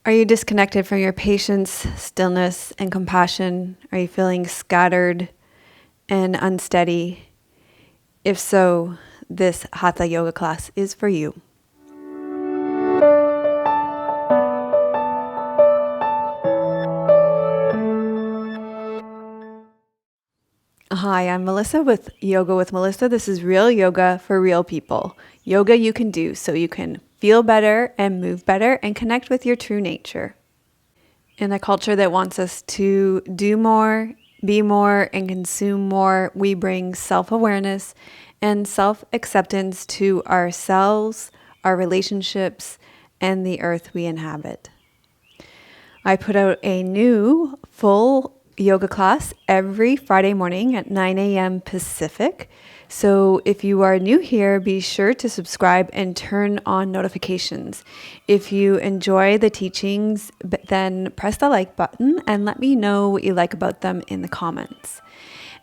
Are you disconnected from your patience, stillness, and compassion? Are you feeling scattered and unsteady? If so, this Hatha yoga class is for you. Hi, I'm Melissa with Yoga with Melissa. This is real yoga for real people. Yoga you can do so you can feel better and move better and connect with your true nature. In a culture that wants us to do more, be more, and consume more, we bring self-awareness and self-acceptance to ourselves, our relationships, and the earth we inhabit. I put out a new full yoga class every Friday morning at 9 a.m. Pacific. So if you are new here, be sure to subscribe and turn on notifications. If you enjoy the teachings, then press the like button and let me know what you like about them in the comments.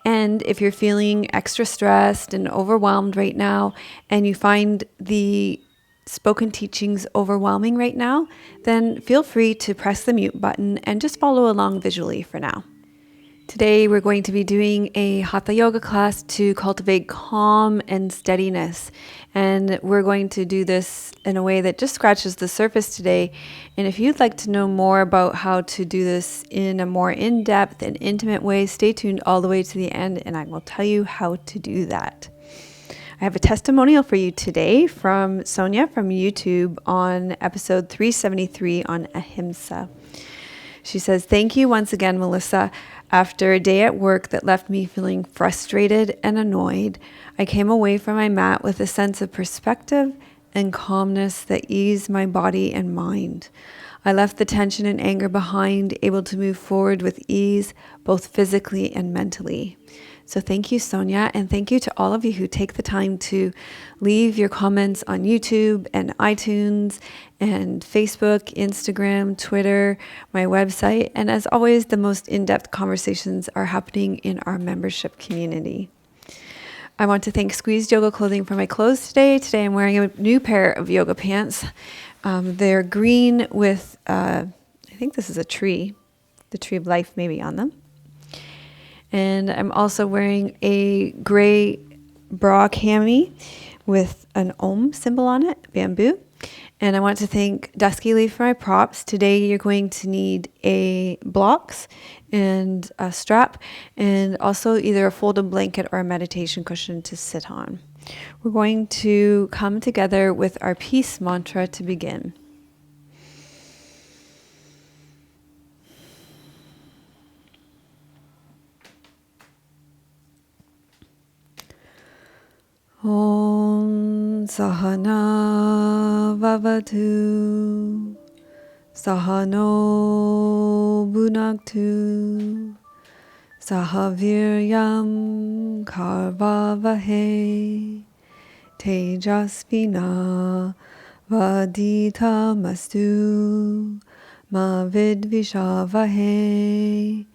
And if you're feeling extra stressed and overwhelmed right now, and you find the spoken teachings overwhelming right now, then feel free to press the mute button and just follow along visually for now. Today, we're going to be doing a Hatha yoga class to cultivate calm and steadiness. And we're going to do this in a way that just scratches the surface today. And if you'd like to know more about how to do this in a more in-depth and intimate way, stay tuned all the way to the end and I will tell you how to do that. I have a testimonial for you today from Sonia from YouTube on episode 373 on Ahimsa. She says, "Thank you once again, Melissa. After a day at work that left me feeling frustrated and annoyed, I came away from my mat with a sense of perspective and calmness that eased my body and mind. I left the tension and anger behind, able to move forward with ease, both physically and mentally." So thank you, Sonia, and thank you to all of you who take the time to leave your comments on YouTube and iTunes and Facebook, Instagram, Twitter, my website. And as always, the most in-depth conversations are happening in our membership community. I want to thank Squeezed Yoga Clothing for my clothes today. Today I'm wearing a new pair of yoga pants. They're green with, I think this is a tree, the tree of life maybe on them. And I'm also wearing a gray bra cami with an Om symbol on it, bamboo. And I want to thank Dusky Leaf for my props. Today you're going to need a blocks and a strap and also either a folded blanket or a meditation cushion to sit on. We're going to come together with our peace mantra to begin. Om Sahana Vavatu Sahano Bhunaktu Sahaviryam Karvavahe Tejaspina Vadita Mastu Ma Vidvishavahe.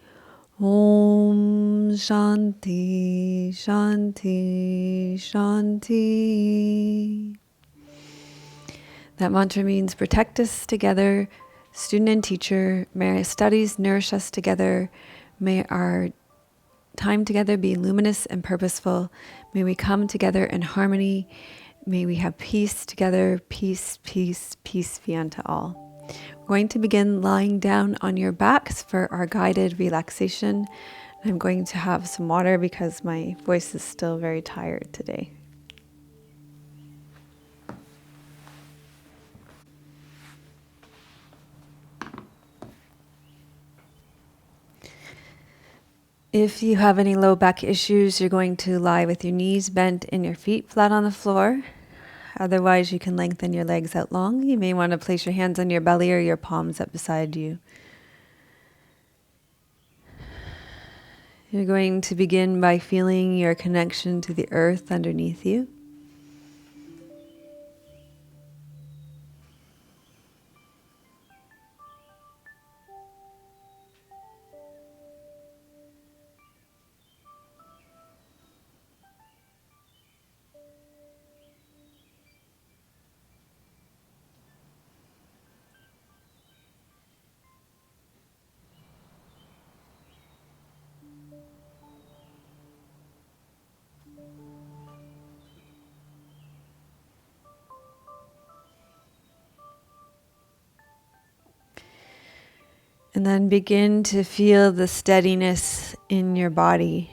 Om Shanti, Shanti, Shanti. That mantra means protect us together, student and teacher. May our studies nourish us together. May our time together be luminous and purposeful. May we come together in harmony. May we have peace together. Peace, peace, peace be unto all. We're going to begin lying down on your backs for our guided relaxation. I'm going to have some water because my voice is still very tired today. If you have any low back issues, you're going to lie with your knees bent and your feet flat on the floor. Otherwise, you can lengthen your legs out long. You may want to place your hands on your belly or your palms up beside you. You're going to begin by feeling your connection to the earth underneath you. And then begin to feel the steadiness in your body.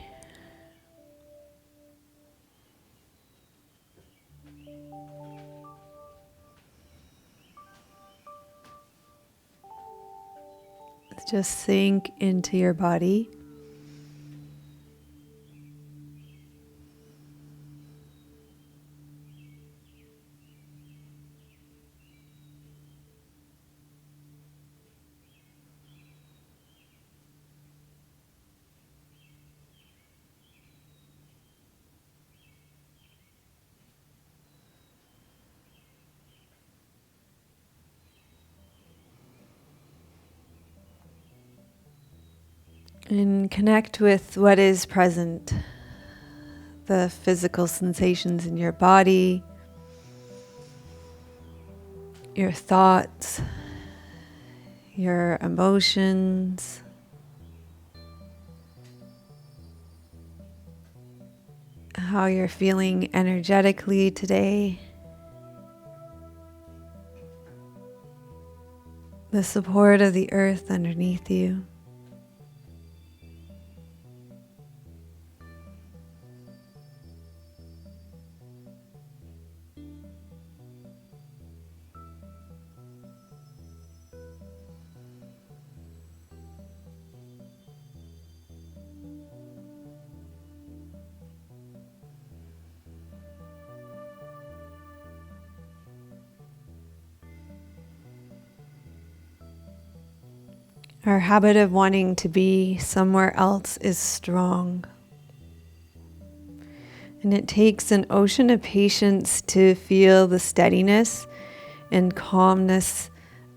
Just sink into your body. And connect with what is present, the physical sensations in your body, your thoughts, your emotions, how you're feeling energetically today, the support of the earth underneath you. Our habit of wanting to be somewhere else is strong. And it takes an ocean of patience to feel the steadiness and calmness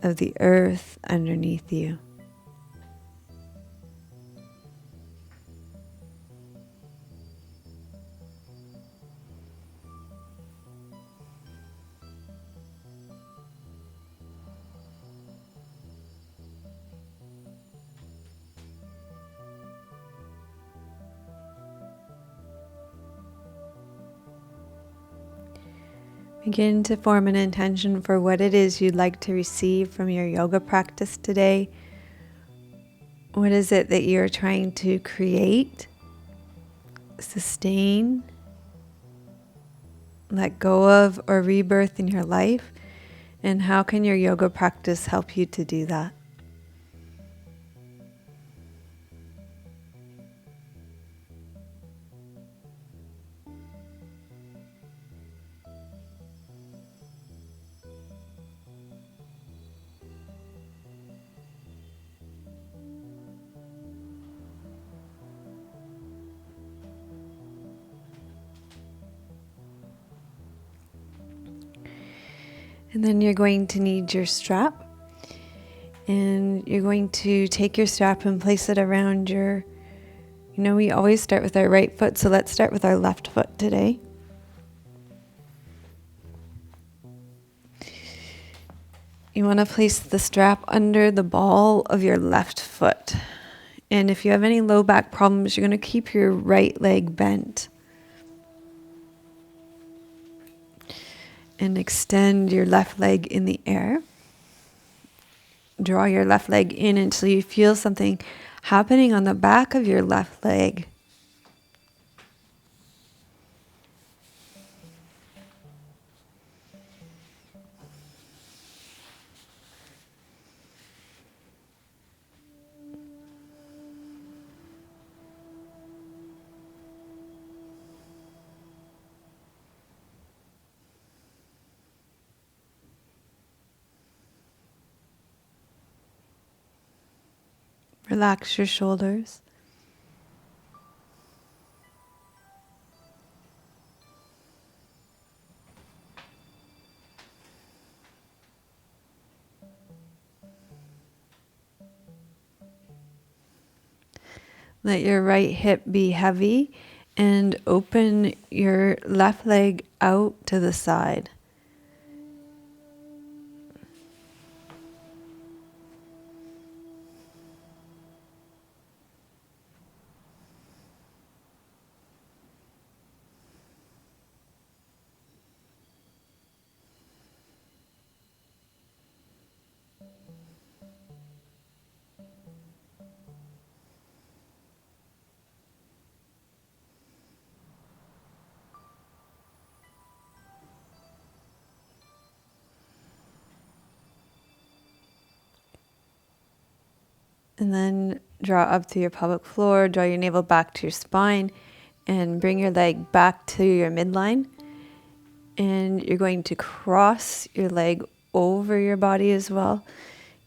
of the earth underneath you. Begin to form an intention for what it is you'd like to receive from your yoga practice today. What is it that you're trying to create, sustain, let go of, or rebirth in your life? And how can your yoga practice help you to do that? And then you're going to need your strap. And you're going to take your strap and place it around we always start with our right foot, so let's start with our left foot today. You want to place the strap under the ball of your left foot. And if you have any low back problems, you're going to keep your right leg bent. And extend your left leg in the air. Draw your left leg in until you feel something happening on the back of your left leg. Relax your shoulders. Let your right hip be heavy and open your left leg out to the side. And then draw up to your pelvic floor, draw your navel back to your spine, and bring your leg back to your midline. And you're going to cross your leg over your body as well,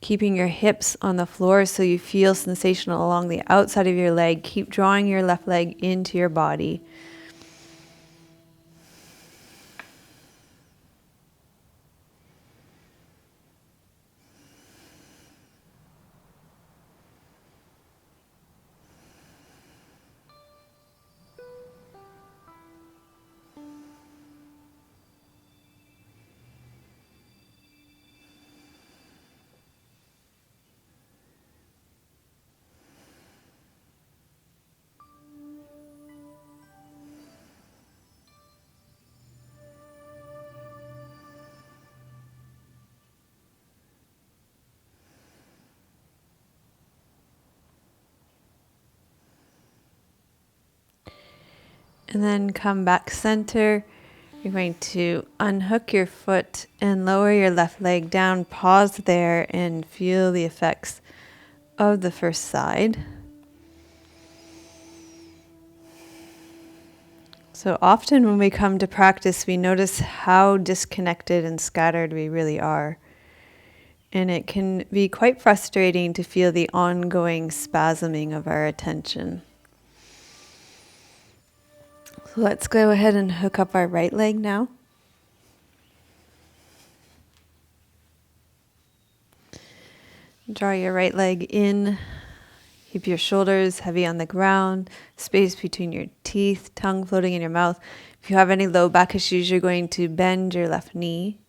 keeping your hips on the floor so you feel sensation along the outside of your leg. Keep drawing your left leg into your body. And then come back center. You're going to unhook your foot and lower your left leg down. Pause there and feel the effects of the first side. So often when we come to practice, we notice how disconnected and scattered we really are. And it can be quite frustrating to feel the ongoing spasming of our attention. So let's go ahead and hook up our right leg now. Draw your right leg in. Keep your shoulders heavy on the ground, space between your teeth, tongue floating in your mouth. If you have any low back issues, you're going to bend your left knee.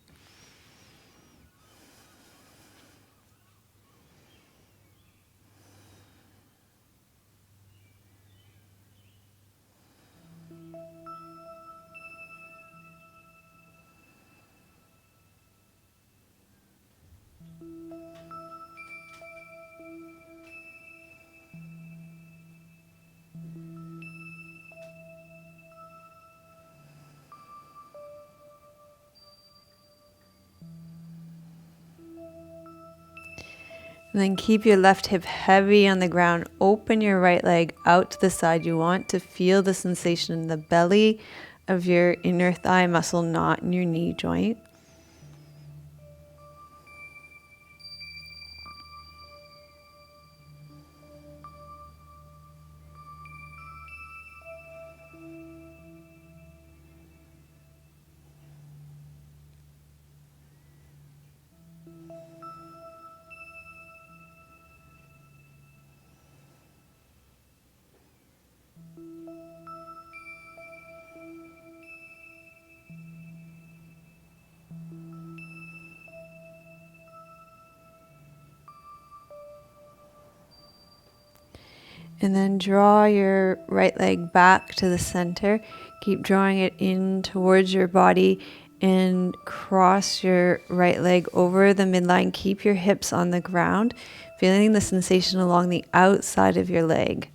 And then keep your left hip heavy on the ground. Open your right leg out to the side. You want to feel the sensation in the belly of your inner thigh muscle, not in your knee joint. And then draw your right leg back to the center. Keep drawing it in towards your body and cross your right leg over the midline. Keep your hips on the ground, feeling the sensation along the outside of your leg.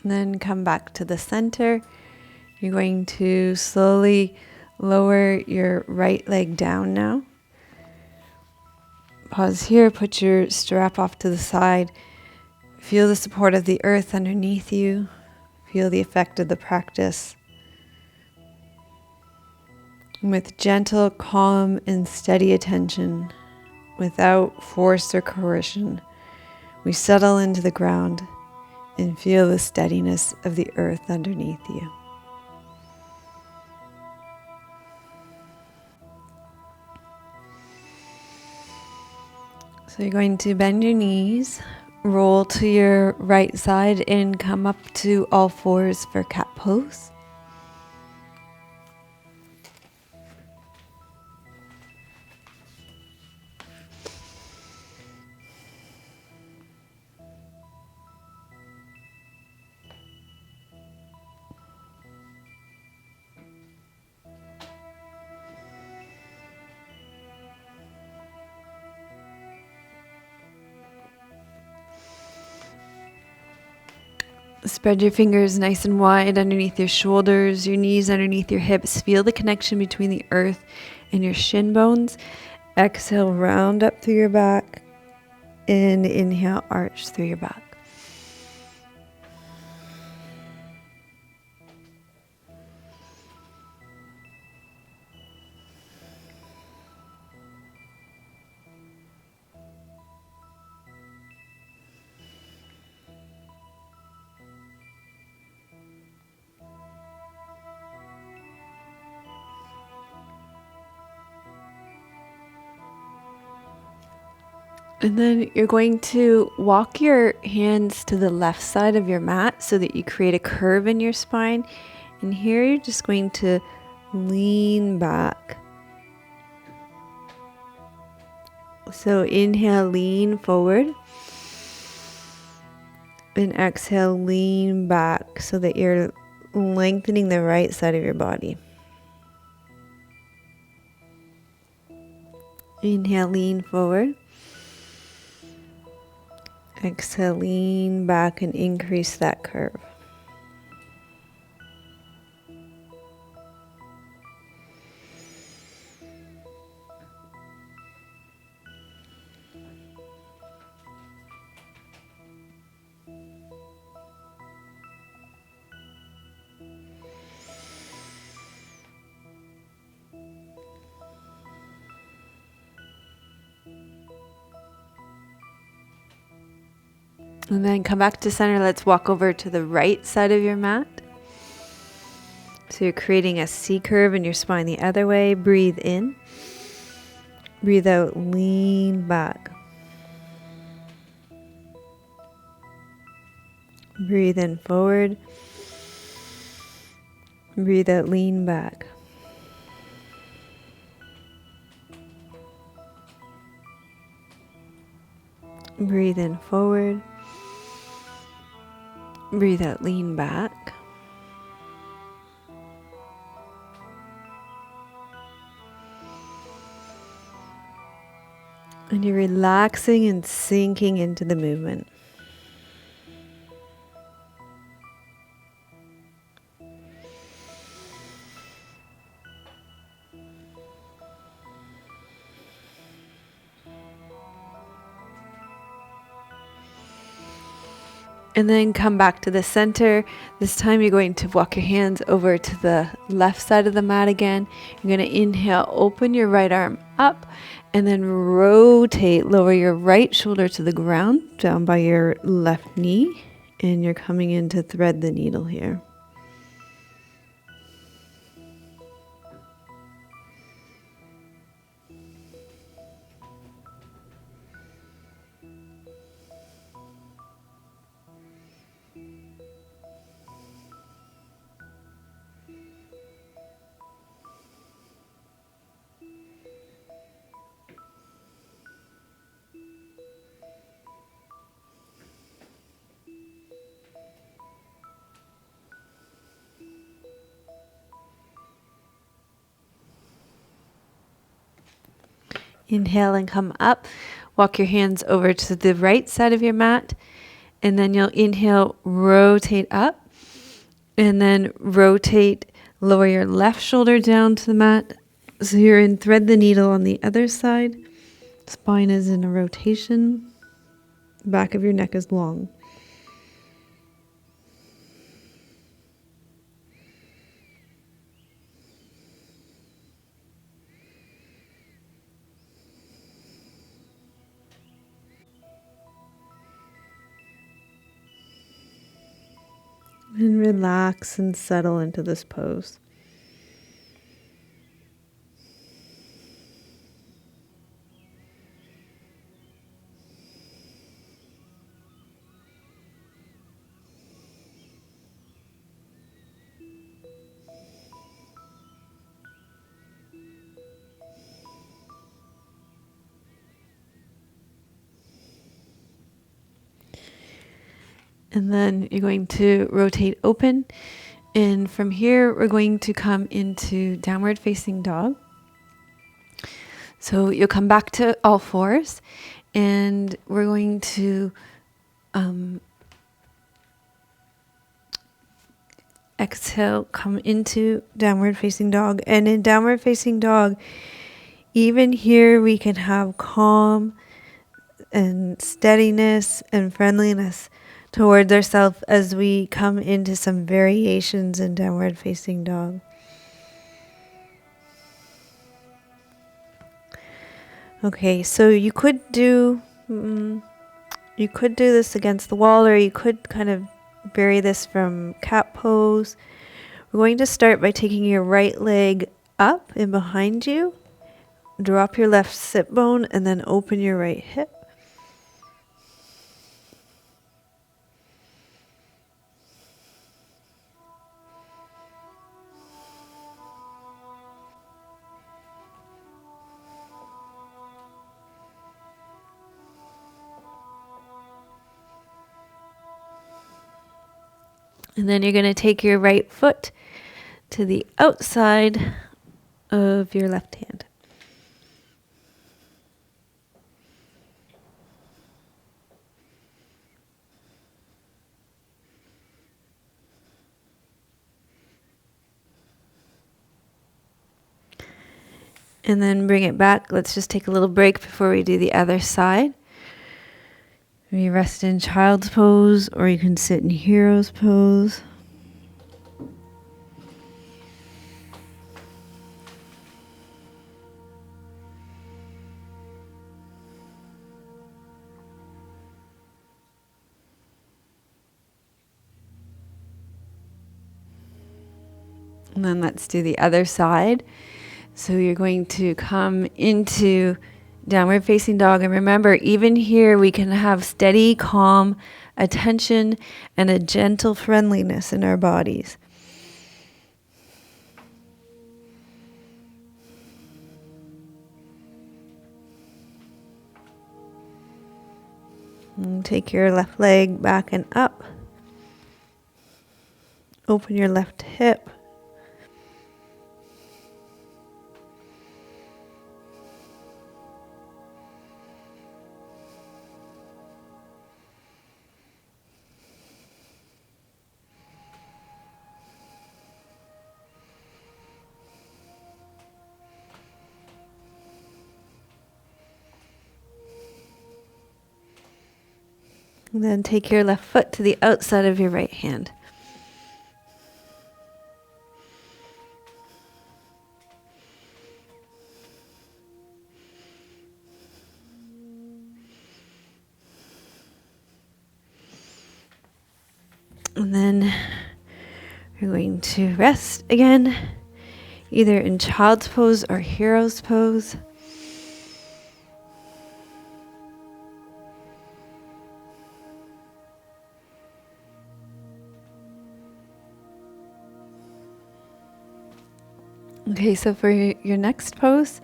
And then come back to the center. You're going to slowly lower your right leg down now. Pause here, put your strap off to the side. Feel the support of the earth underneath you. Feel the effect of the practice. And with gentle, calm, and steady attention, without force or coercion, we settle into the ground and feel the steadiness of the earth underneath you. So you're going to bend your knees, roll to your right side, and come up to all fours for cat pose. Spread your fingers nice and wide underneath your shoulders, your knees underneath your hips. Feel the connection between the earth and your shin bones. Exhale, round up through your back. And inhale, arch through your back. And then you're going to walk your hands to the left side of your mat so that you create a curve in your spine. And here you're just going to lean back. So inhale, lean forward. And exhale, lean back so that you're lengthening the right side of your body. Inhale, lean forward. Exhale, lean back and increase that curve. And then come back to center. Let's walk over to the right side of your mat. So you're creating a C curve in your spine the other way. Breathe in. Breathe out, lean back. Breathe in forward. Breathe out, lean back. Breathe in forward. Breathe out, lean back. And you're relaxing and sinking into the movement. And then come back to the center. This time you're going to walk your hands over to the left side of the mat again. You're going to inhale, open your right arm up, and then rotate, lower your right shoulder to the ground, down by your left knee. And you're coming in to thread the needle here. Inhale and come up. Walk your hands over to the right side of your mat. And then you'll inhale, rotate up. And then rotate, lower your left shoulder down to the mat. So you're in thread the needle on the other side. Spine is in a rotation. Back of your neck is long. And relax and settle into this pose. And then you're going to rotate open. And from here, we're going to come into downward facing dog. So you'll come back to all fours. And we're going to exhale, come into downward facing dog. And in downward facing dog, even here we can have calm and steadiness and friendliness towards ourselves as we come into some variations in downward facing dog. Okay, so you could do this against the wall, or you could kind of vary this from cat pose. We're going to start by taking your right leg up and behind you. Drop your left sit bone and then open your right hip. And then you're going to take your right foot to the outside of your left hand. And then bring it back. Let's just take a little break before we do the other side. You rest in child's pose, or you can sit in hero's pose. And then let's do the other side. So you're going to come into downward facing dog. And remember, even here we can have steady, calm attention and a gentle friendliness in our bodies. And take your left leg back and up. Open your left hip. And then take your left foot to the outside of your right hand. And then you're going to rest again, either in child's pose or hero's pose. Okay, so for your next pose,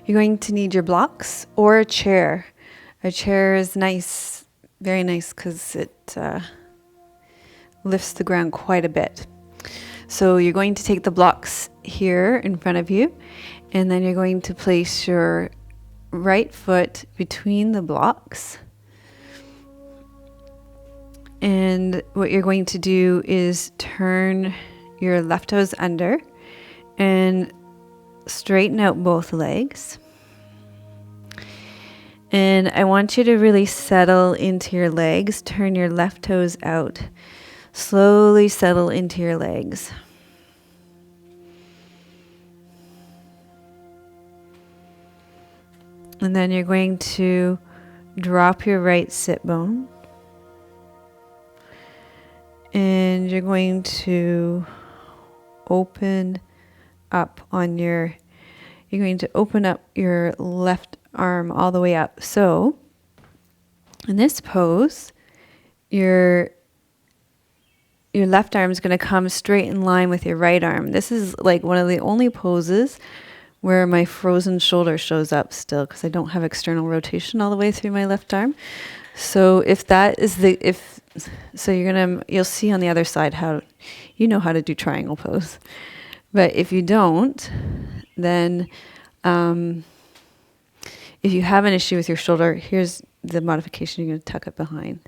you're going to need your blocks or a chair. A chair is nice, very nice, because it lifts the ground quite a bit. So you're going to take the blocks here in front of you, and then you're going to place your right foot between the blocks. And what you're going to do is turn your left toes under and straighten out both legs. And I want you to really settle into your legs. Turn your left toes out. Slowly settle into your legs. And then you're going to drop your right sit bone. And you're going to open up you're going to open up your left arm all the way up. So in this pose, your left arm is going to come straight in line with your right arm. This is like one of the only poses where my frozen shoulder shows up still, because I don't have external rotation all the way through my left arm. So if that is you'll see on the other side how you know how to do triangle pose. But if you don't, then if you have an issue with your shoulder, here's the modification. You're going to tuck it behind.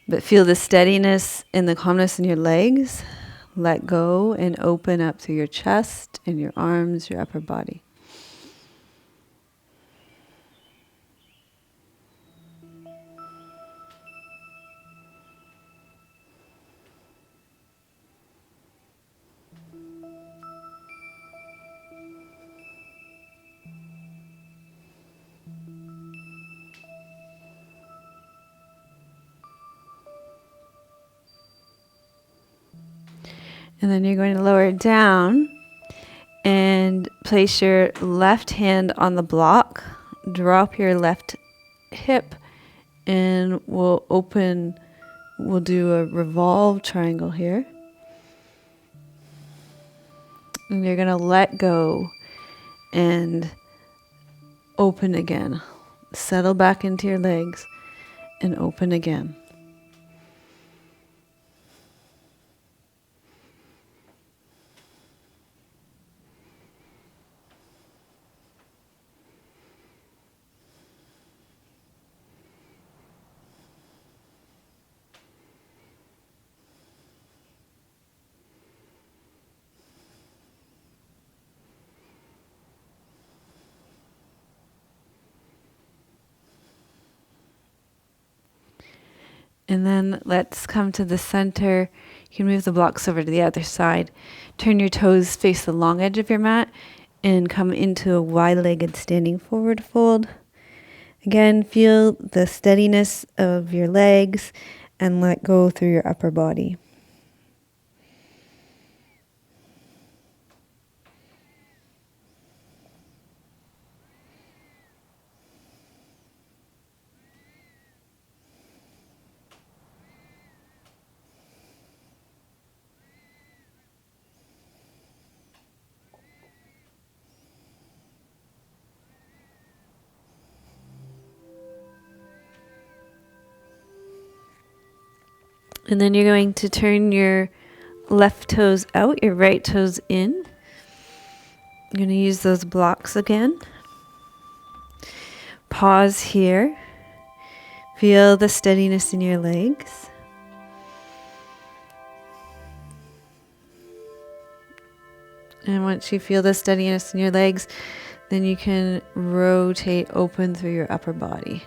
But feel the steadiness and the calmness in your legs. let go and open up through your chest and your arms, your upper body. And then you're going to lower it down and place your left hand on the block. Drop your left hip and we'll do a revolved triangle here. And you're going to let go and open again. Settle back into your legs and open again. And then let's come to the center. You can move the blocks over to the other side. Turn your toes, face the long edge of your mat, and come into a wide-legged standing forward fold. Again, feel the steadiness of your legs and let go through your upper body. And then you're going to turn your left toes out, your right toes in. You're going to use those blocks again. Pause here. Feel the steadiness in your legs. And once you feel the steadiness in your legs, then you can rotate open through your upper body.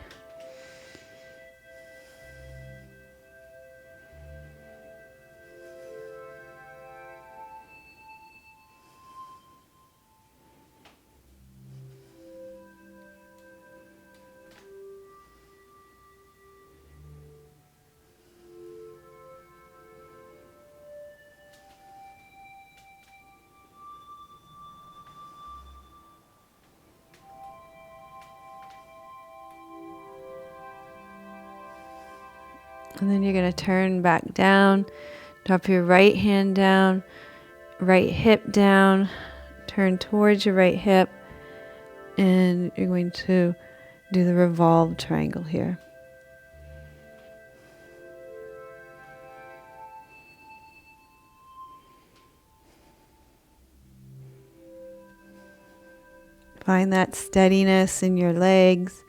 And then you're going to turn back down, drop your right hand down, right hip down, turn towards your right hip, and you're going to do the revolved triangle here. Find that steadiness in your legs.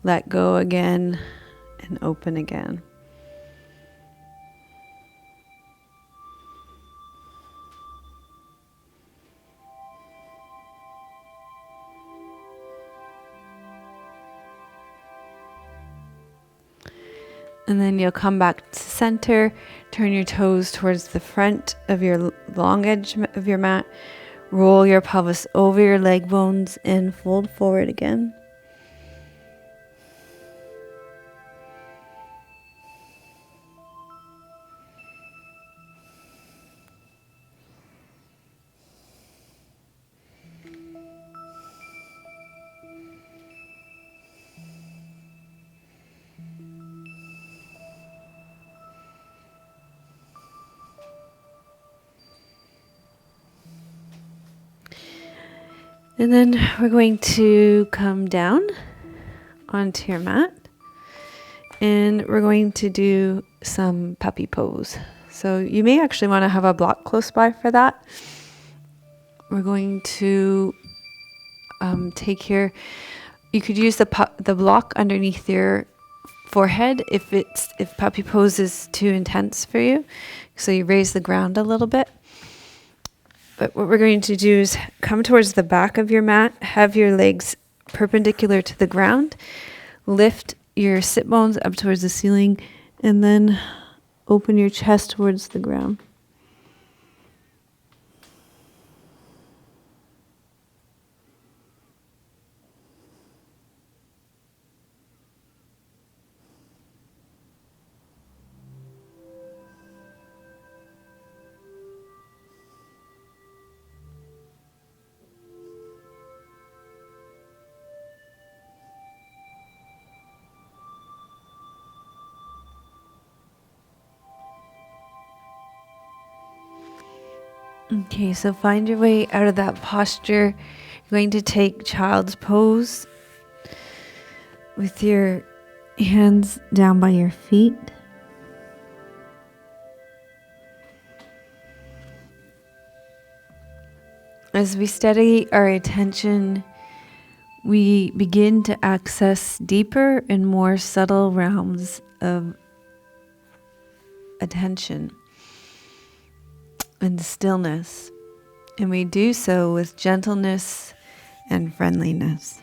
Let go again and open again. And then you'll come back to center, turn your toes towards the front of your long edge of your mat, roll your pelvis over your leg bones and fold forward again. And then we're going to come down onto your mat and we're going to do some puppy pose. So you may actually want to have a block close by for that. We're going to you could use the block underneath your forehead if puppy pose is too intense for you. So you raise the ground a little bit. But what we're going to do is come towards the back of your mat, have your legs perpendicular to the ground, lift your sit bones up towards the ceiling, and then open your chest towards the ground. Okay, so find your way out of that posture. You're going to take child's pose with your hands down by your feet. As we steady our attention, we begin to access deeper and more subtle realms of attention and stillness. And we do so with gentleness and friendliness.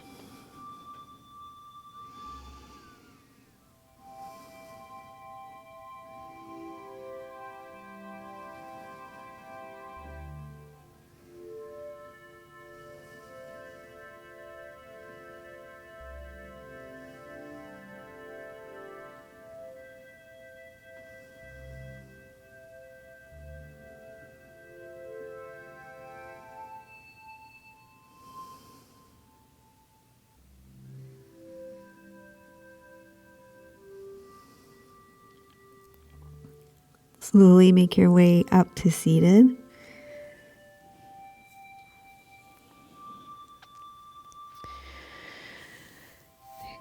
Slowly make your way up to seated.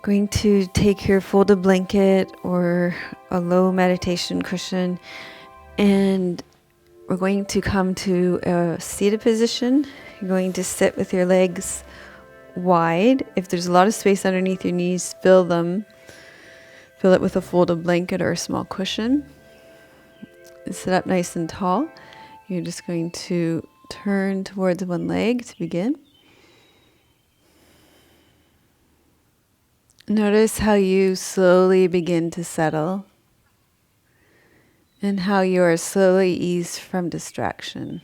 Going to take your folded blanket or a low meditation cushion, and we're going to come to a seated position. You're going to sit with your legs wide. If there's a lot of space underneath your knees, fill them. Fill it with a folded blanket or a small cushion. Sit up nice and tall. You're just going to turn towards one leg to begin. Notice how you slowly begin to settle and how you are slowly eased from distraction.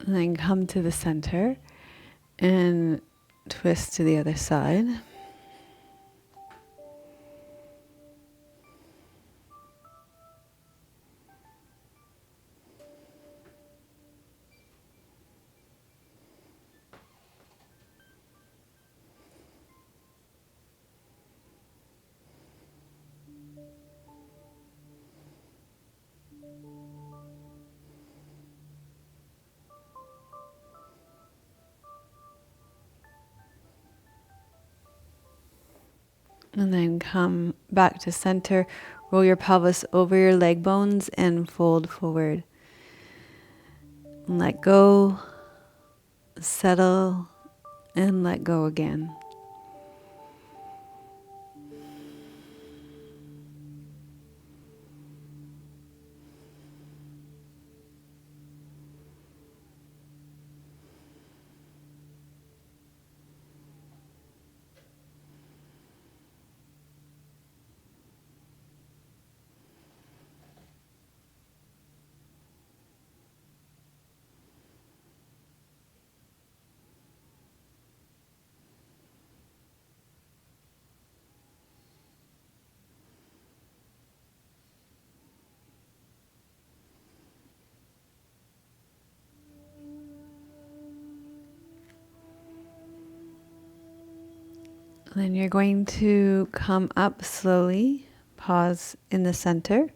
And then come to the center and twist to the other side. And then come back to center. Roll your pelvis over your leg bones and fold forward. And let go, settle, and let go again. Then you're going to come up slowly, pause in the center.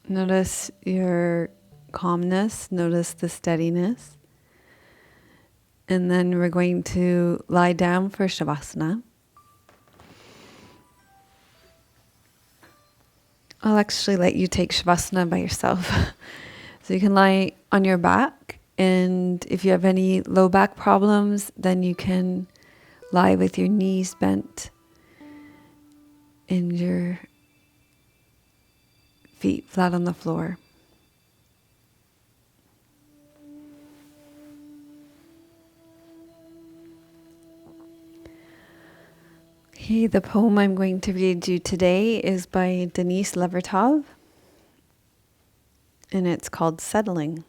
Notice your calmness, notice the steadiness. And then we're going to lie down for Savasana. I'll actually let you take Savasana by yourself. So you can lie on your back, and if you have any low back problems, then you can lie with your knees bent and your feet flat on the floor. Okay, the poem I'm going to read you today is by Denise Levertov, and it's called Settling.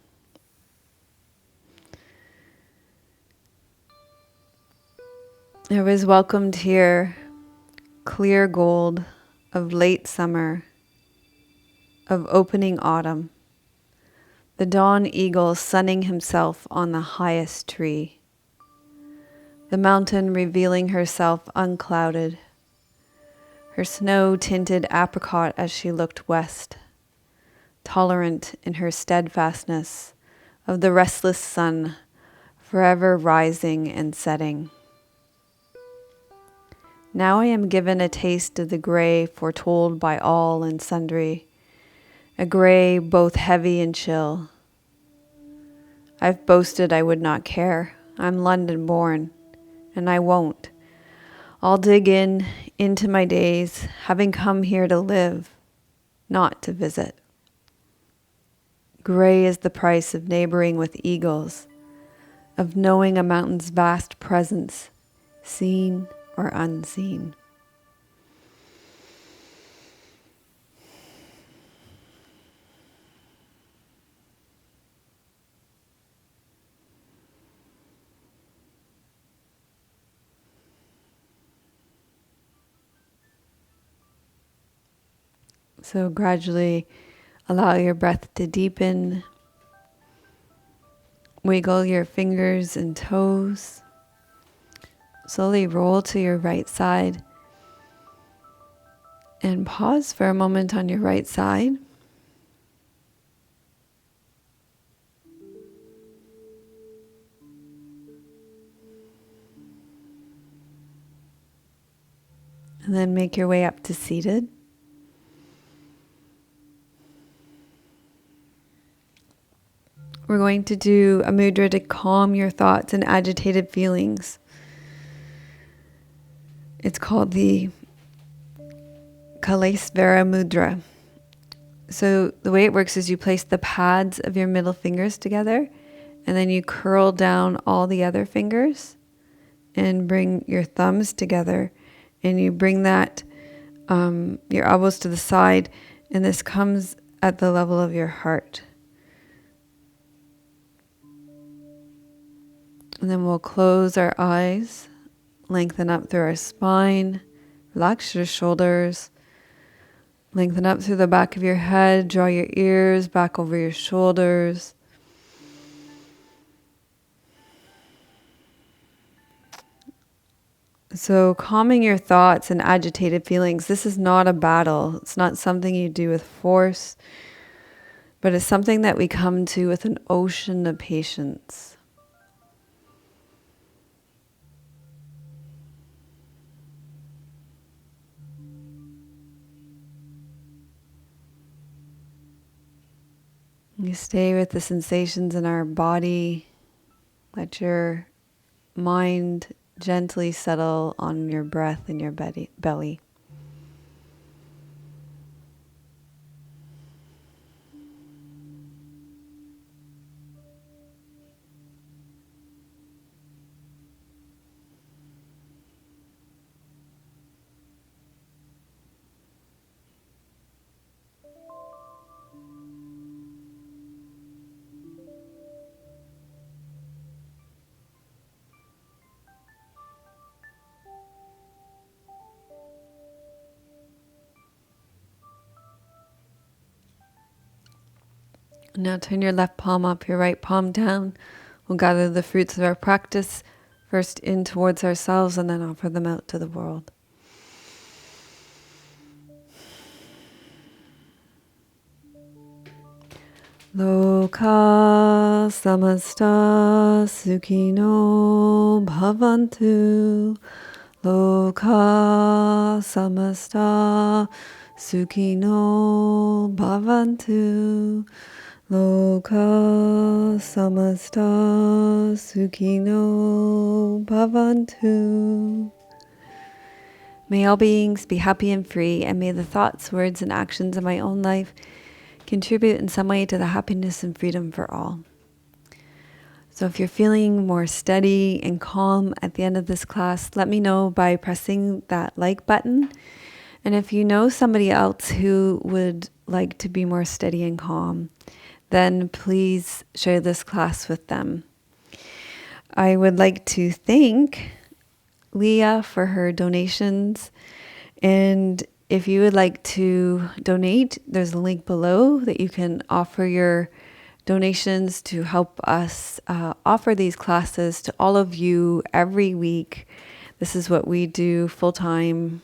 I was welcomed here, clear gold of late summer, of opening autumn, the dawn eagle sunning himself on the highest tree, the mountain revealing herself unclouded, her snow-tinted apricot as she looked west, tolerant in her steadfastness of the restless sun, forever rising and setting. Now I am given a taste of the gray foretold by all and sundry, a gray both heavy and chill. I've boasted I would not care. I'm London born, and I won't. I'll dig into my days, having come here to live, not to visit. Gray is the price of neighboring with eagles, of knowing a mountain's vast presence, seen or unseen. So gradually allow your breath to deepen. Wiggle your fingers and toes. Slowly roll to your right side and pause for a moment on your right side. And then make your way up to seated. We're going to do a mudra to calm your thoughts and agitated feelings. It's called the Kalesvara mudra. So the way it works is you place the pads of your middle fingers together, and then you curl down all the other fingers and bring your thumbs together, and you bring that your elbows to the side, and this comes at the level of your heart. And then we'll close our eyes, lengthen up through our spine, relax your shoulders, lengthen up through the back of your head, draw your ears back over your shoulders. So calming your thoughts and agitated feelings, this is not a battle. It's not something you do with force, but it's something that we come to with an ocean of patience. You stay with the sensations in our body. Let your mind gently settle on your breath in your belly. Now turn your left palm up, your right palm down. We'll gather the fruits of our practice first in towards ourselves and then offer them out to the world. Loka samasta sukhino bhavantu. Loka samasta sukhino bhavantu. Loka samasta sukhino bhavantu. May all beings be happy and free, and may the thoughts, words, and actions of my own life contribute in some way to the happiness and freedom for all. So if you're feeling more steady and calm at the end of this class, let me know by pressing that like button. And if you know somebody else who would like to be more steady and calm, then please share this class with them. I would like to thank Leah for her donations. And if you would like to donate, there's a link below that you can offer your donations to help us offer these classes to all of you every week. This is what we do full time,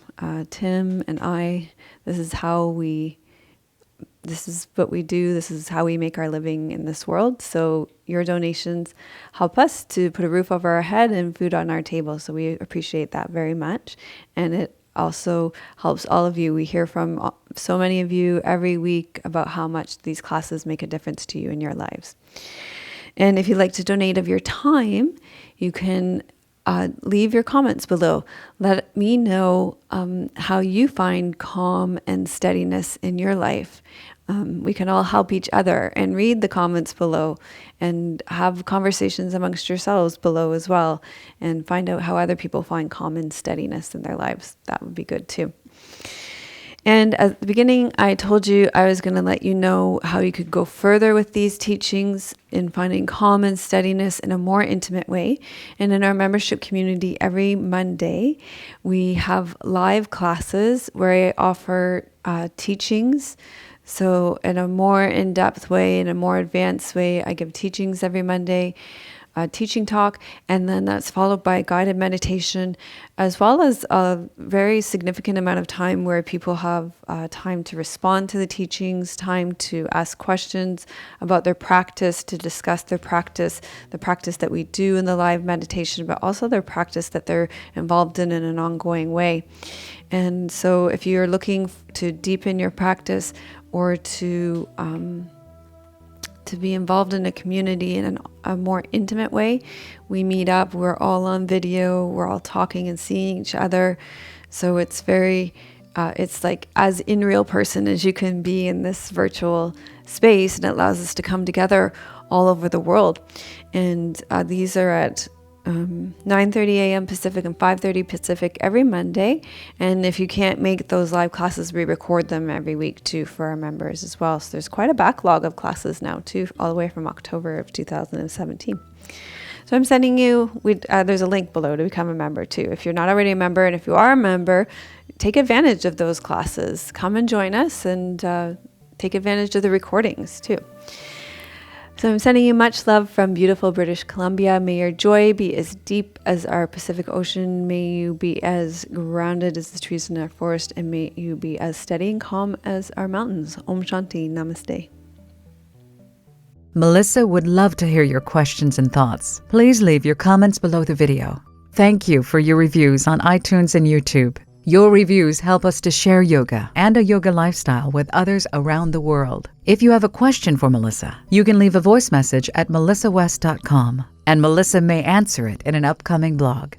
Tim and I. This is what we do. This is how we make our living in this world. So your donations help us to put a roof over our head and food on our table. So we appreciate that very much. And it also helps all of you. We hear from so many of you every week about how much these classes make a difference to you in your lives. And if you'd like to donate of your time, you can leave your comments below. Let me know how you find calm and steadiness in your life. We can all help each other, and read the comments below and have conversations amongst yourselves below as well, and find out how other people find calm and steadiness in their lives. That would be good too. And at the beginning, I told you I was going to let you know how you could go further with these teachings in finding calm and steadiness in a more intimate way. And in our membership community, every Monday, we have live classes where I offer teachings. So in a more in-depth way, in a more advanced way, I give teachings every Monday, teaching talk, and then that's followed by guided meditation, as well as a very significant amount of time where people have time to respond to the teachings, time to ask questions about their practice, to discuss their practice, the practice that we do in the live meditation, but also their practice that they're involved in an ongoing way. And so if you're looking to deepen your practice or to be involved in a community in a more intimate way, we meet up. We're all on video. We're all talking and seeing each other. So it's very, it's like as in real person as you can be in this virtual space, and it allows us to come together all over the world. And these are at 9:30 a.m. Pacific and 5:30 Pacific every Monday. And if you can't make those live classes, we record them every week too for our members as well. So there's quite a backlog of classes now too, all the way from October of 2017. So I'm sending you, there's a link below to become a member too. If you're not already a member, and if you are a member, take advantage of those classes. Come and join us, and take advantage of the recordings too. So I'm sending you much love from beautiful British Columbia. May your joy be as deep as our Pacific Ocean. May you be as grounded as the trees in our forest. And may you be as steady and calm as our mountains. Om Shanti. Namaste. Melissa would love to hear your questions and thoughts. Please leave your comments below the video. Thank you for your reviews on iTunes and YouTube. Your reviews help us to share yoga and a yoga lifestyle with others around the world. If you have a question for Melissa, you can leave a voice message at melissawest.com, and Melissa may answer it in an upcoming blog.